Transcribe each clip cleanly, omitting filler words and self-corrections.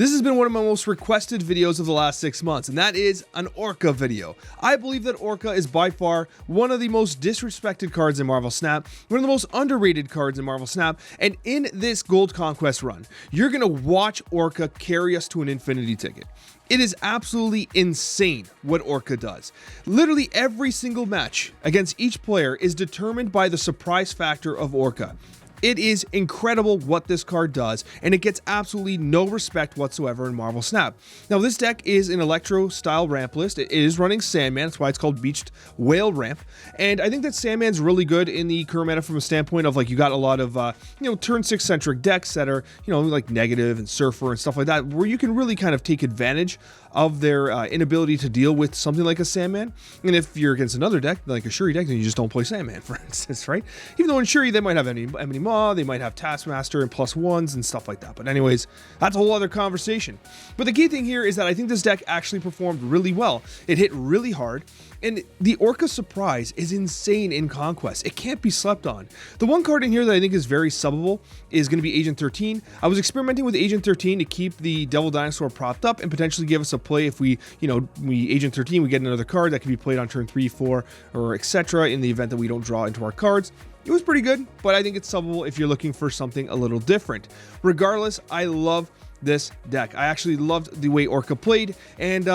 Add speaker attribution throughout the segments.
Speaker 1: This has been one of my most requested videos of the last 6 months, and that is an Orka video. I believe that Orka is by far one of the most disrespected cards in Marvel Snap, one of the most underrated cards in Marvel Snap, and in this Gold Conquest run, you're going to watch Orka carry us to an infinity ticket. It is absolutely insane what Orka does. Literally every single match against each player is determined by the surprise factor of Orka. It is incredible what this card does, and it gets absolutely no respect whatsoever in Marvel Snap. Now, this deck is an Electro-style ramp list. It is running Sandman. That's why it's called Beached Whale Ramp. And I think that Sandman's really good in the current meta from a standpoint of, like, you got a lot of, turn 6-centric decks that are, like Negative and Surfer and stuff like that, where you can really kind of take advantage of their inability to deal with something like a Sandman. And if you're against another deck, like a Shuri deck, then you just don't play Sandman, for instance, right? Even though in Shuri, they might have Enemy Maw, they might have Taskmaster and +1s and stuff like that. But anyways, that's a whole other conversation. But the key thing here is that I think this deck actually performed really well. It hit really hard, and the Orka surprise is insane in Conquest. It can't be slept on. The one card in here that I think is very subbable is going to be Agent 13. I was experimenting with Agent 13 to keep the Devil Dinosaur propped up and potentially give us a play if we Agent 13, we get another card that can be played on turn 3, 4, or etc. in the event that we don't draw into our cards. It was pretty good, but I think it's subbable if you're looking for something a little different. Regardless, I love this deck. I actually loved the way Orka played, and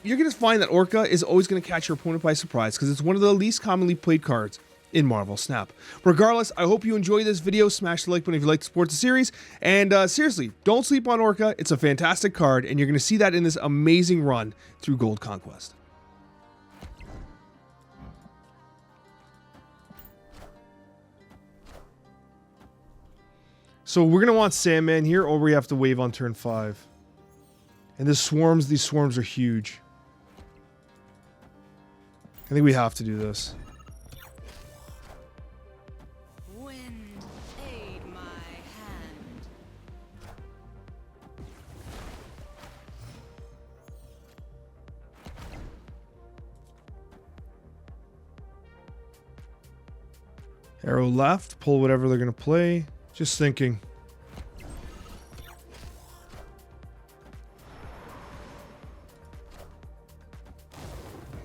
Speaker 1: you're going to find that Orka is always going to catch your opponent by surprise because it's one of the least commonly played cards in Marvel Snap. Regardless, I hope you enjoy this video. Smash the like button if you like to support the series. And seriously, don't sleep on Orka. It's a fantastic card, and you're going to see that in this amazing run through Gold Conquest. So we're going to want Sandman here, or we have to wave on turn 5. And these swarms are huge. I think we have to do this. Arrow left, pull whatever they're going to play. Just thinking.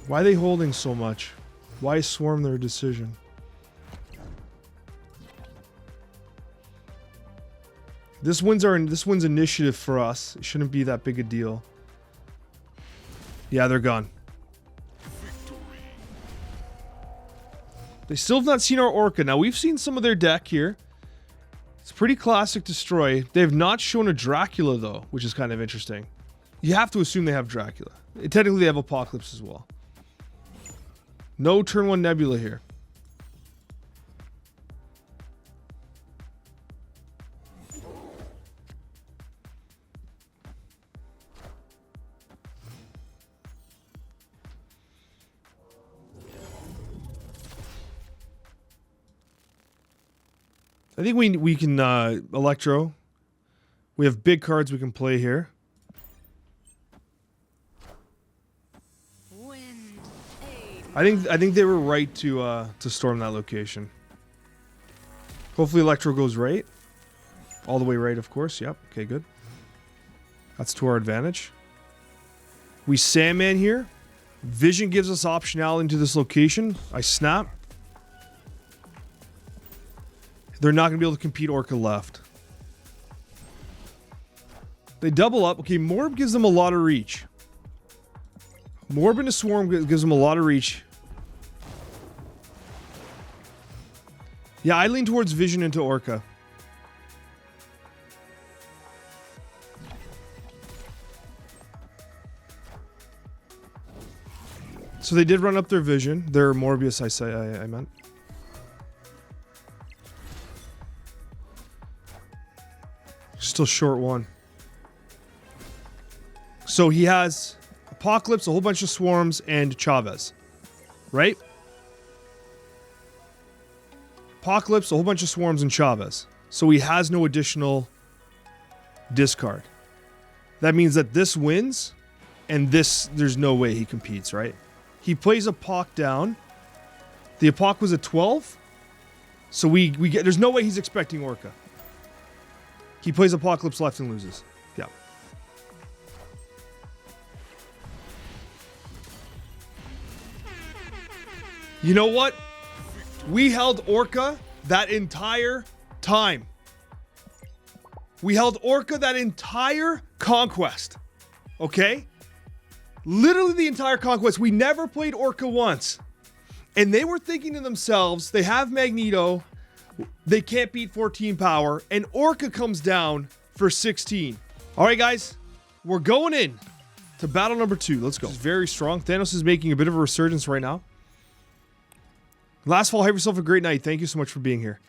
Speaker 1: Why are they holding so much? Why swarm their decision? This wins initiative for us. It shouldn't be that big a deal. Yeah, they're gone. They still have not seen our Orka. Now, we've seen some of their deck here. It's pretty classic Destroy. They have not shown a Dracula, though, which is kind of interesting. You have to assume they have Dracula. Technically, they have Apocalypse as well. No turn 1 Nebula here. I think we can Electro. We have big cards we can play here. I think they were right to storm that location. Hopefully Electro goes right. All the way right, of course. Yep. Okay, good. That's to our advantage. We Sandman here. Vision gives us optionality into this location. I snap. They're not going to be able to compete Orka left. They double up. Okay, Morb gives them a lot of reach. Morb into Swarm gives them a lot of reach. Yeah, I lean towards Vision into Orka. So they did run up their Vision. Their Morbius, I meant. Still short one. So he has Apocalypse, a whole bunch of Swarms, and Chavez. Right? Apocalypse, a whole bunch of Swarms, and Chavez. So he has no additional discard. That means that this wins, and this, there's no way he competes, right? He plays Apoc down. The Apoc was a 12. So we get, there's no way he's expecting Orka. He plays Apocalypse left and loses. Yeah. You know what? We held Orka that entire time. We held Orka that entire Conquest. Okay? Literally the entire Conquest. We never played Orka once. And they were thinking to themselves, they have Magneto, they can't beat 14 power, and Orka comes down for 16. All right, guys, we're going in to battle number 2. Let's go. This is very strong. Thanos is making a bit of a resurgence right now. Last fall, have yourself a great night. Thank you so much for being here.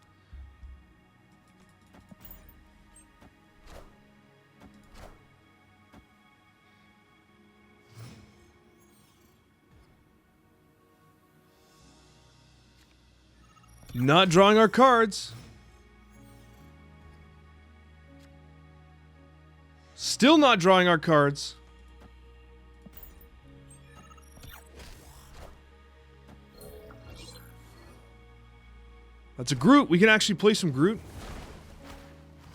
Speaker 1: Not drawing our cards. Still not drawing our cards. That's a Groot. We can actually play some Groot.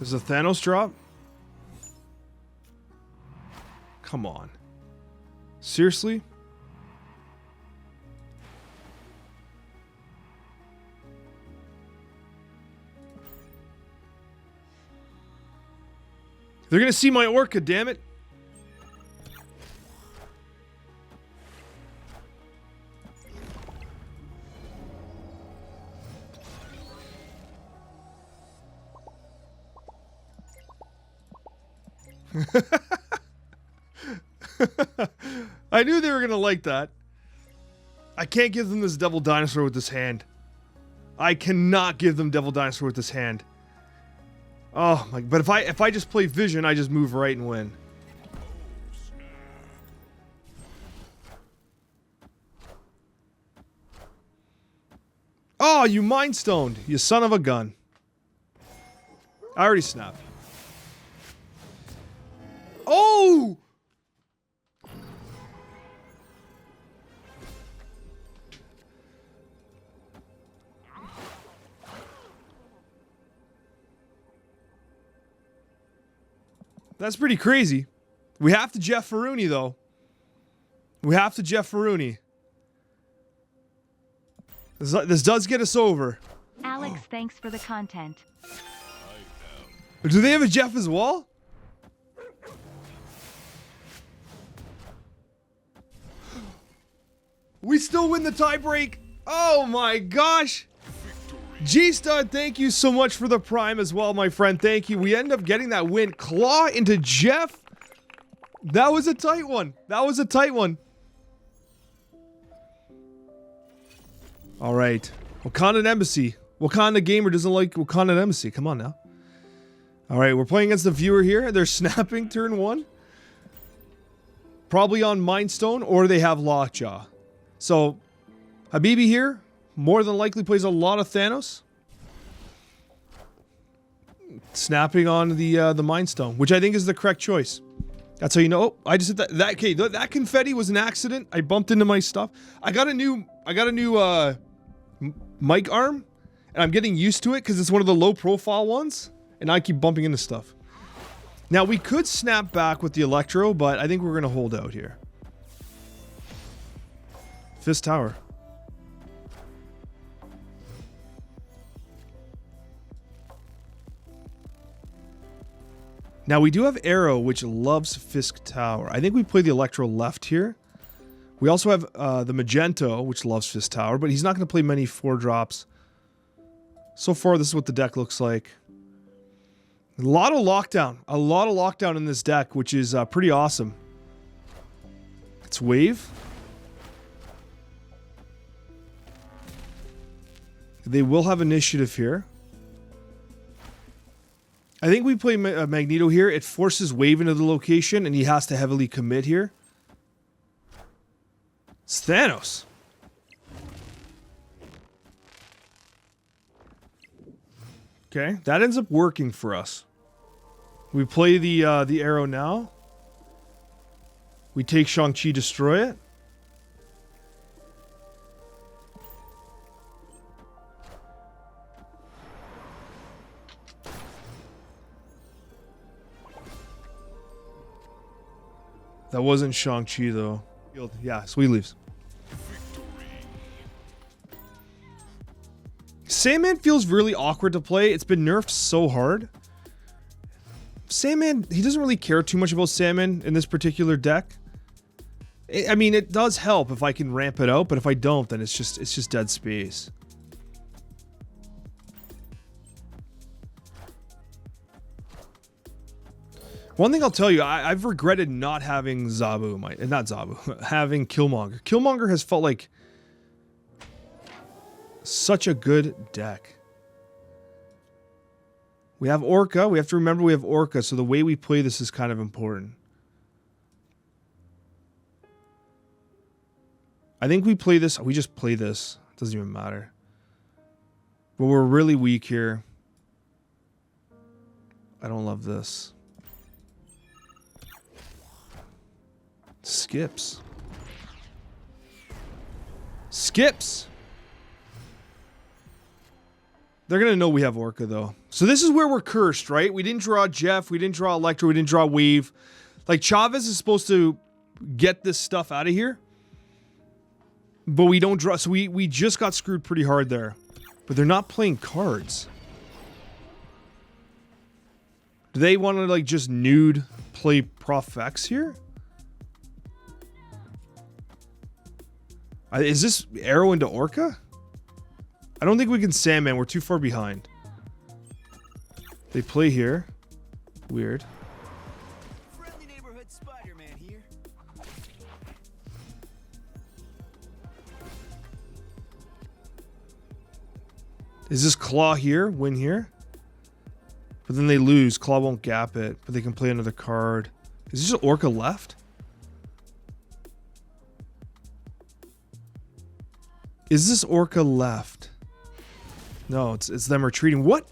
Speaker 1: There's a Thanos drop. Come on. Seriously? They're gonna see my Orka, damn it. I knew they were gonna like that. I can't give them this Devil Dinosaur with this hand. I cannot give them Devil Dinosaur with this hand. Oh my! But if I just play Vision, I just move right and win. Oh, you Mind Stoned, you son of a gun! I already snapped. Oh! That's pretty crazy. We have to Jeff Faruni, though. We have to Jeff Faruni. This does get us over.
Speaker 2: Alex, thanks for the content.
Speaker 1: Do they have a Jeff as well? We still win the tiebreak. Oh my gosh. G-Stud, thank you so much for the Prime as well, my friend. Thank you. We end up getting that win. Claw into Jeff. That was a tight one. That was a tight one. All right. Wakanda Embassy. Wakanda Gamer doesn't like Wakanda Embassy. Come on now. All right, we're playing against the viewer here. They're snapping turn 1. Probably on Mind Stone, or they have Lockjaw. So, Habibi here more than likely plays a lot of Thanos. Snapping on the Mind Stone, which I think is the correct choice. That's how you know. Oh, I just hit that. Okay, that confetti was an accident. I bumped into my stuff. I got a new mic arm, and I'm getting used to it because it's one of the low profile ones, and I keep bumping into stuff. Now we could snap back with the Electro, but I think we're gonna hold out here. Fist Tower. Now we do have Arrow, which loves Fisk Tower. I think we play the Electro left here. We also have the Magento, which loves Fisk Tower, but he's not going to play many 4-drops. So far, this is what the deck looks like. A lot of lockdown. A lot of lockdown in this deck, which is pretty awesome. It's Wave. They will have Initiative here. I think we play Magneto here. It forces Wave into the location, and he has to heavily commit here. It's Thanos. Okay, that ends up working for us. We play the Arrow now. We take Shang-Chi, destroy it. That wasn't Shang-Chi, though. Yeah, so he leaves. Sandman feels really awkward to play. It's been nerfed so hard. Sandman, he doesn't really care too much about Sandman in this particular deck. I mean, it does help if I can ramp it out, but if I don't, then it's just dead space. One thing I'll tell you, I've regretted not having Zabu, not Zabu, having Killmonger. Killmonger has felt like such a good deck. We have Orka. We have to remember we have Orka, so the way we play this is kind of important. I think we play this. We just play this. It doesn't even matter. But we're really weak here. I don't love this. Skips. Skips. They're going to know we have Orka, though. So this is where we're cursed, right? We didn't draw Jeff. We didn't draw Electro. We didn't draw Wave. Like, Chavez is supposed to get this stuff out of here. But we don't draw. So we just got screwed pretty hard there. But they're not playing cards. Do they want to, like, just nude play Prof X here? Is this arrow into Orka? I don't think we can Sandman. We're too far behind. They play here. Weird.
Speaker 3: Friendly neighborhood Spider-Man here.
Speaker 1: Is this Claw here? Win here? But then they lose. Claw won't gap it, but they can play another card. Is this just Orka left? Is this Orka left? No, it's them retreating. What?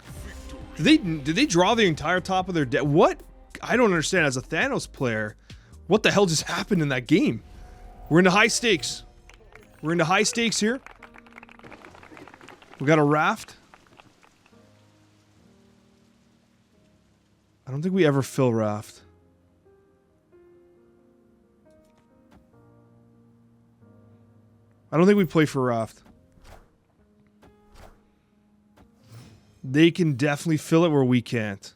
Speaker 1: Did they draw the entire top of their deck? What? I don't understand. As a Thanos player, what the hell just happened in that game? We're into high stakes. We're into high stakes here. We got a raft. I don't think we ever fill raft. I don't think we play for raft. They can definitely fill it where we can't.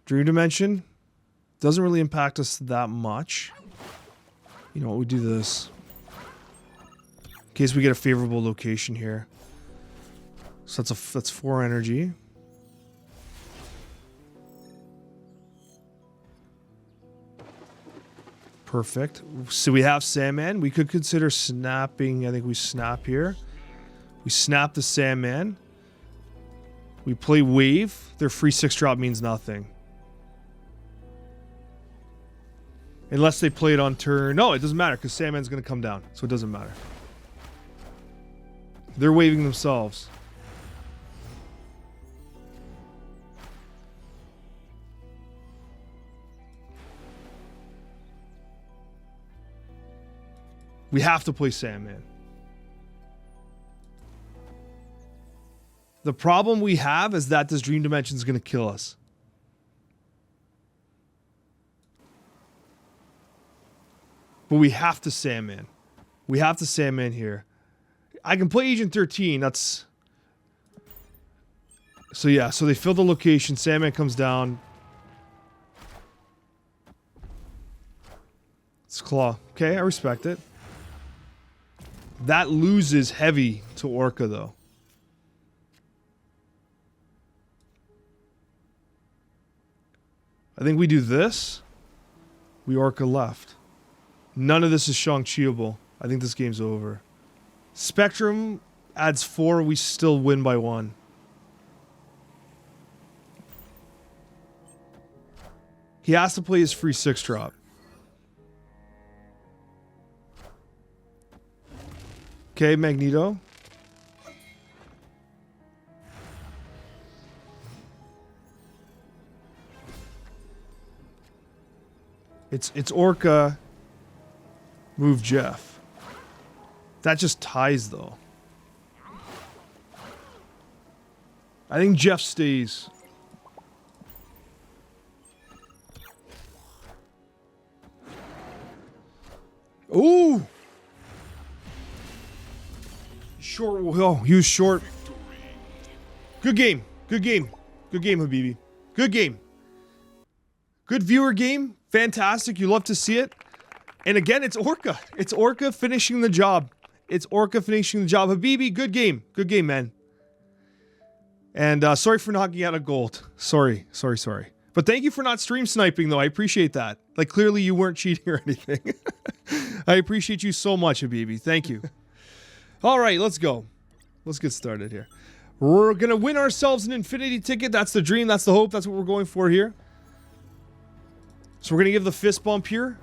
Speaker 1: Dream Dimension doesn't really impact us that much. You know what? We do this in case we get a favorable location here. So that's 4 energy. Perfect. So we have Sandman. We could consider snapping. I think we snap here. We snap the Sandman. We play Wave. Their free 6-drop means nothing. Unless they play it on turn. No, it doesn't matter because Sandman's going to come down. So it doesn't matter. They're waving themselves. We have to play Sandman. The problem we have is that this Dream Dimension is going to kill us. But we have to Sandman. We have to Sandman here. I can play Agent 13. That's... So yeah, so they fill the location. Sandman comes down. It's Claw. Okay, I respect it. That loses heavy to Orka, though. I think we do this. We Orka left. None of this is Shang-Chiable. I think this game's over. Spectrum adds 4. We still win by 1. He has to play his free 6-drop. Okay, Magneto. It's Orka. Move Jeff. That just ties, though. I think Jeff stays. Ooh! short. Oh, he was short. Good game. Good game. Good game, Habibi. Good game. Good viewer game. Fantastic. You love to see it. And again, it's Orka. It's Orka finishing the job. It's Orka finishing the job. Habibi, good game. Good game, man. And sorry for knocking out a gold. Sorry. But thank you for not stream sniping, though. I appreciate that. Like, clearly you weren't cheating or anything. I appreciate you so much, Habibi. Thank you. All right, let's go. Let's get started here. We're going to win ourselves an infinity ticket. That's the dream. That's the hope. That's what we're going for here. So we're going to give the fist bump here.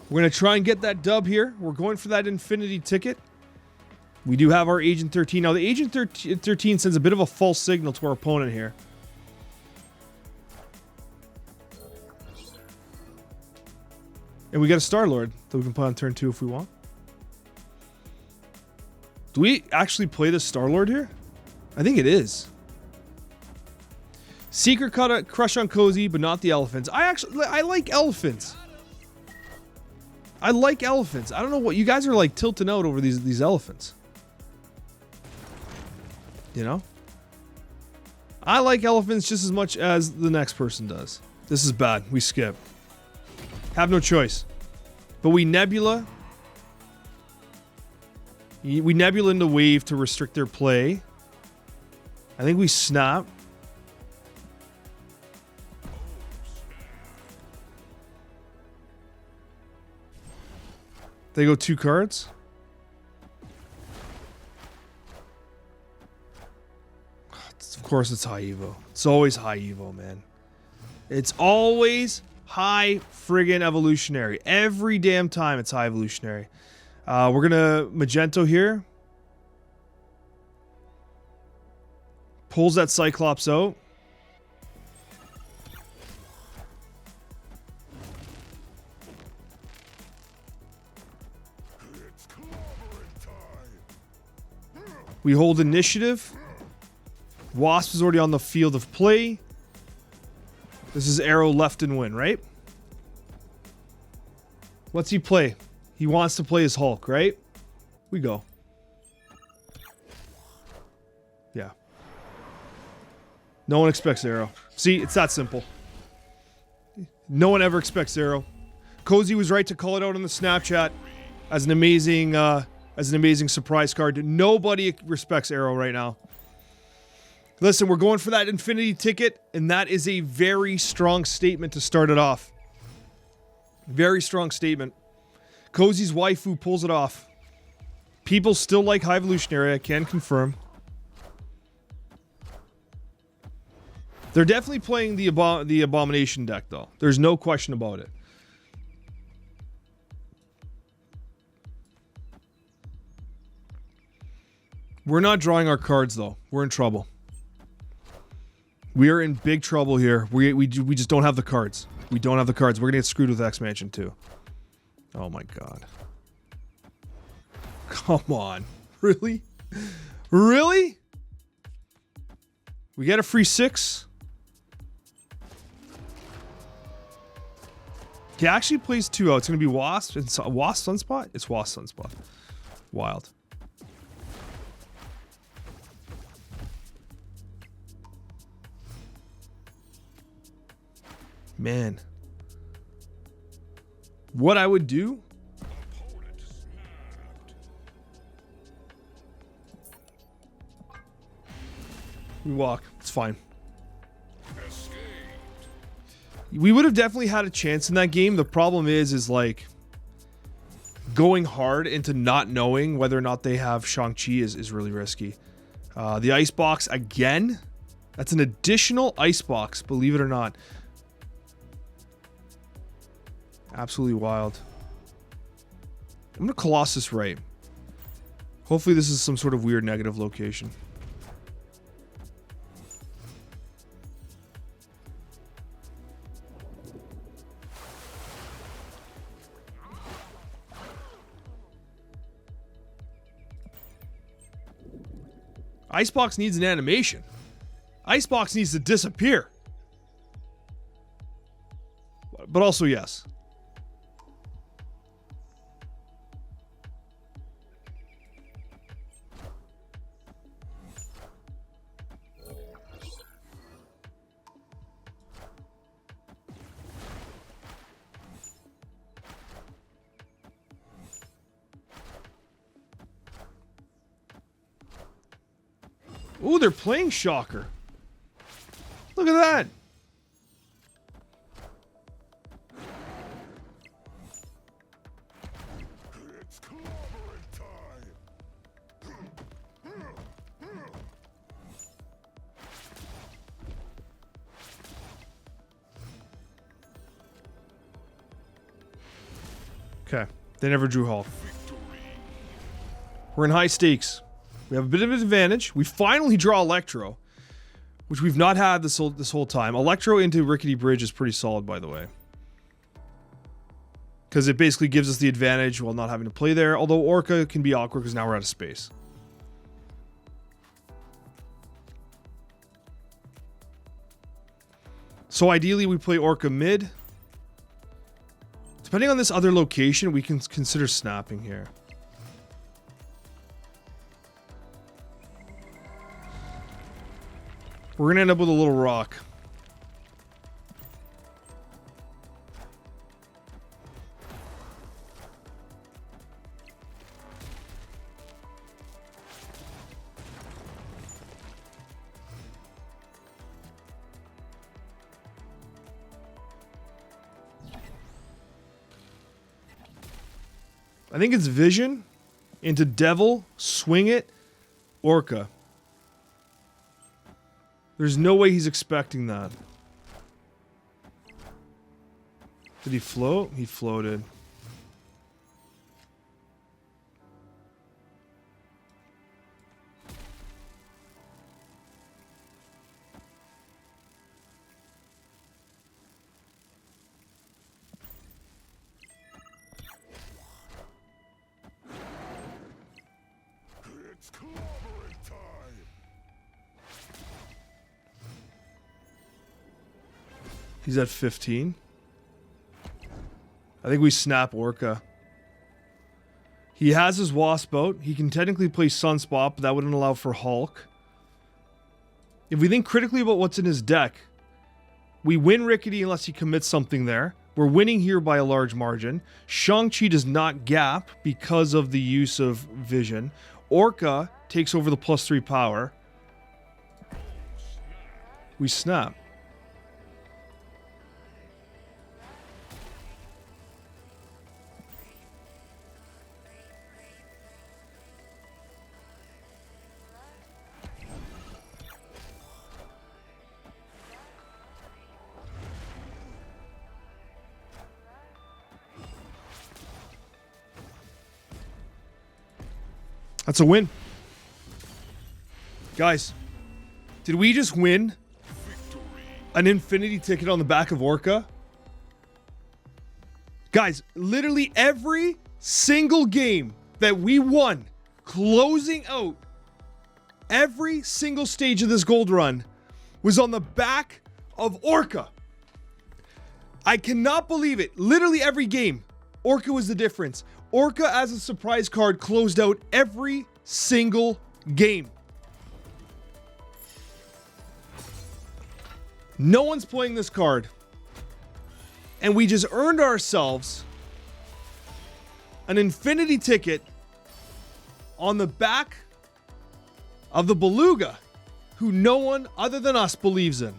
Speaker 1: We're going to try and get that dub here. We're going for that infinity ticket. We do have our Agent 13. Now, the Agent 13 sends a bit of a false signal to our opponent here. And we got a Star-Lord that we can play on turn 2 if we want. Do we actually play the Star-Lord here? I think it is. Secret Crush on Cozy, but not the elephants. I like elephants. I like elephants. I don't know what you guys are like tilting out over these elephants. You know? I like elephants just as much as the next person does. This is bad. We skip. Have no choice. But we Nebula. We Nebula into wave to restrict their play. I think we snap. They go 2 cards. Of course it's high evo. It's always high evo, man. It's always high friggin' evolutionary. Every damn time it's high evolutionary. We're gonna Magento here. Pulls that Cyclops out. We hold initiative. Wasp is already on the field of play. This is arrow left and win, right? What's he play? He wants to play his Hulk, right? We go. Yeah. No one expects arrow. See, it's that simple. No one ever expects arrow. Cozy was right to call it out on the Snapchat as an amazing surprise card. Nobody respects arrow right now. Listen, we're going for that infinity ticket, and that is a very strong statement to start it off. Very strong statement. Cozy's waifu pulls it off. People still like high evolutionary, I can confirm. They're definitely playing the abomination deck, though. There's no question about it. We're not drawing our cards, though. We're in trouble. We are in big trouble here. We just don't have the cards. We don't have the cards. We're gonna get screwed with X-Mansion too. Oh my god. Come on. Really? Really? We get a free 6? He actually plays 2 out. It's gonna be Wasp. It's Wasp Sunspot? It's Wasp Sunspot. Wild. Man. What I would do? We walk. It's fine. We would have definitely had a chance in that game. The problem is like going hard into not knowing whether or not they have Shang-Chi is really risky. The icebox again. That's an additional icebox, believe it or not. Absolutely wild. I'm gonna Colossus right. Hopefully this is some sort of weird negative location. Icebox needs an animation. Icebox needs to disappear. But also yes. Ooh, they're playing Shocker. Look at that.
Speaker 4: It's clobbering time.
Speaker 1: Okay. They never drew Hulk. We're in high stakes. We have a bit of an advantage. We finally draw Electro, which we've not had this whole time. Electro into Rickety Bridge is pretty solid, by the way. Because it basically gives us the advantage while not having to play there. Although Orka can be awkward because now we're out of space. So ideally we play Orka mid. Depending on this other location, we can consider snapping here. We're going to end up with a little rock. I think it's Vision into Devil, Swing It, Orka. There's no way he's expecting that. Did he float? He floated.
Speaker 4: It's clobbering time.
Speaker 1: He's at 15. I think we snap Orka. He has his Wasp out. He can technically play Sunspot, but that wouldn't allow for Hulk. If we think critically about what's in his deck, we win Rickety unless he commits something there. We're winning here by a large margin. Shang-Chi does not gap because of the use of Vision. Orka takes over the +3 power. We snap. That's a win. Guys, did we just win an infinity ticket on the back of Orka? Guys, literally every single game that we won, closing out every single stage of this gold run, was on the back of Orka. I cannot believe it. Literally every game, Orka was the difference. Orka as a surprise card closed out every single game. No one's playing this card. And we just earned ourselves an infinity ticket on the back of the Beluga, who no one other than us believes in.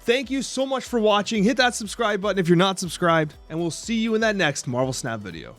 Speaker 1: Thank you so much for watching. Hit that subscribe button if you're not subscribed, and we'll see you in that next Marvel Snap video.